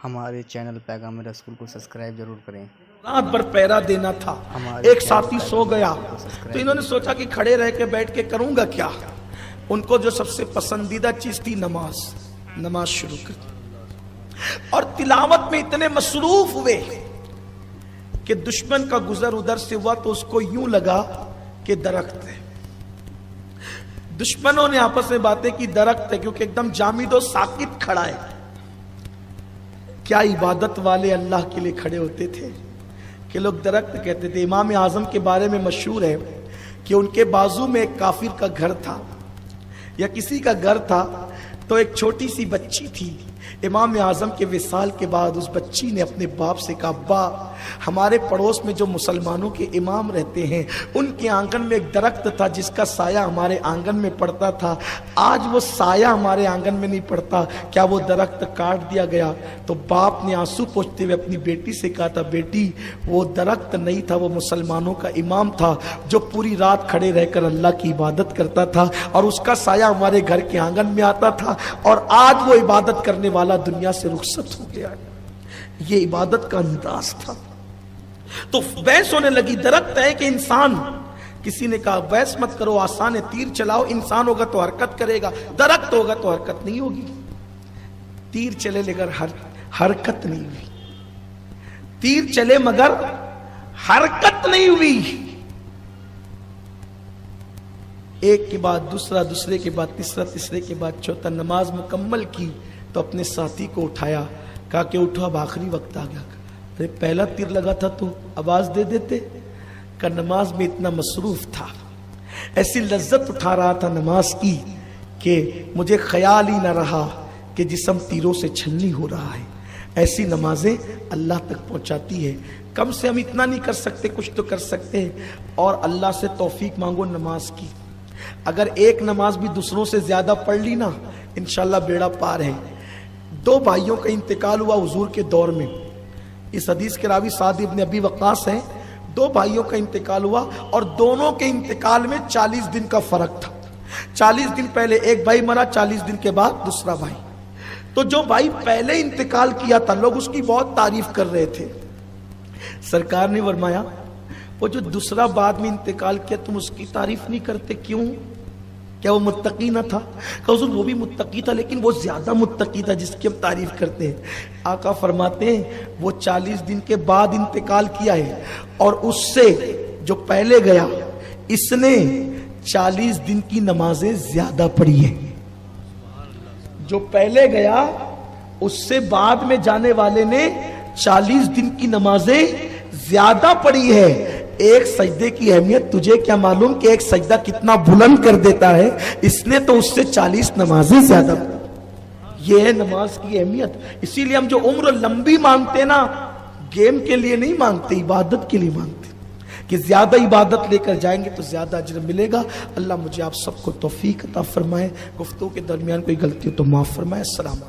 ہمارے چینل پیغام رسول کو سبسکرائب ضرور کریں۔ رات بھر پہرا دینا تھا، ایک ساتھی سو گیا تو انہوں نے سوچا کہ کھڑے رہ کے بیٹھ کے کروں گا کیا۔ ان کو جو سب سے پسندیدہ چیز تھی نماز شروع کر دی اور تلاوت میں اتنے مصروف ہوئے کہ دشمن کا گزر ادھر سے ہوا تو اس کو یوں لگا کہ درخت ہے۔ دشمنوں نے آپس میں باتیں کی درخت ہے، کیونکہ ایک دم جامد و ساکت کھڑا ہے۔ کیا عبادت والے اللہ کے لیے کھڑے ہوتے تھے کہ لوگ درخت کہتے تھے۔ امام اعظم کے بارے میں مشہور ہے کہ ان کے بازو میں ایک کافر کا گھر تھا یا کسی کا گھر تھا، تو ایک چھوٹی سی بچی تھی۔ امام اعظم کے وصال کے بعد اس بچی نے اپنے باپ سے کہا، ابا ہمارے پڑوس میں جو مسلمانوں کے امام رہتے ہیں ان کے آنگن میں ایک درخت تھا جس کا سایہ ہمارے آنگن میں پڑتا تھا، آج وہ سایہ ہمارے آنگن میں نہیں پڑتا، کیا وہ درخت کاٹ دیا گیا؟ تو باپ نے آنسو پوچھتے ہوئے اپنی بیٹی سے کہا تھا، بیٹی وہ درخت نہیں تھا، وہ مسلمانوں کا امام تھا جو پوری رات کھڑے رہ کر اللہ کی عبادت کرتا تھا اور اس کا سایہ ہمارے گھر کے آنگن میں آتا تھا، اور آج وہ عبادت کرنے والا دنیا سے رخصت ہو گیا۔ یہ عبادت کا انداز تھا۔ تو بحث ہونے لگی، درخت ہے کہ انسان؟ کسی نے کہا بحث مت کرو، آسان ہے، تیر چلاؤ، انسان ہوگا تو حرکت کرے گا، درخت ہوگا تو حرکت نہیں ہوگی۔ تیر چلے مگر حرکت نہیں ہوئی، تیر چلے مگر حرکت نہیں ہوئی۔ ایک کے بعد دوسرا، دوسرے کے بعد تیسرا، تیسرے کے بعد چوتھا، نماز مکمل کی تو اپنے ساتھی کو اٹھایا، کہا کہ اٹھو اب آخری وقت آ گیا۔ ارے پہلا تیر لگا تھا تو آواز دے دیتے، کہ نماز میں اتنا مصروف تھا، ایسی لذت اٹھا رہا تھا نماز کی کہ مجھے خیال ہی نہ رہا کہ جسم تیروں سے چھلنی ہو رہا ہے۔ ایسی نمازیں اللہ تک پہنچاتی ہے۔ کم سے ہم اتنا نہیں کر سکتے، کچھ تو کر سکتے ہیں، اور اللہ سے توفیق مانگو نماز کی۔ اگر ایک نماز بھی دوسروں سے زیادہ پڑھ لی نا، انشاءاللہ بیڑا پار ہے۔ دو بھائیوں کا انتقال ہوا حضور کے دور میں، اس حدیث کے راوی سعد ابن ابی وقاص ہیں۔ دو بھائیوں کا انتقال ہوا اور دونوں کے انتقال میں 40 دن کا فرق تھا۔ 40 دن پہلے ایک بھائی مرا، 40 دن کے بعد دوسرا بھائی۔ تو جو بھائی پہلے انتقال کیا تھا لوگ اس کی بہت تعریف کر رہے تھے۔ سرکار نے فرمایا، وہ جو دوسرا بعد میں انتقال کیا تم اس کی تعریف نہیں کرتے، کیوں؟ کیا وہ متقی نہ تھا؟ کہ حضور وہ بھی متقی تھا لیکن وہ زیادہ متقی تھا جس کی ہم تعریف کرتے ہیں۔ آقا فرماتے ہیں وہ 40 دن کے بعد انتقال کیا ہے، اور اس سے جو پہلے گیا اس نے 40 دن کی نمازیں زیادہ پڑھی ہیں۔ جو پہلے گیا اس سے بعد میں جانے والے نے 40 دن کی نمازیں زیادہ پڑھی ہے۔ ایک سجدے کی اہمیت تجھے کیا معلوم کہ ایک سجدہ کتنا بلند کر دیتا ہے؟ اس نے تو اس سے 40 نمازیں زیادہ پڑھی۔ یہ ہے نماز کی اہمیت۔ اسی لیے ہم جو عمر لمبی مانگتے نا، گیم کے لیے نہیں مانگتے، عبادت کے لیے مانگتے، کہ زیادہ عبادت لے کر جائیں گے تو زیادہ اجر ملے گا۔ اللہ مجھے آپ سب کو توفیق عطا فرمائے۔ گفتگو کے درمیان کوئی غلطی ہو تو معاف فرمائے۔ السلام علیکم۔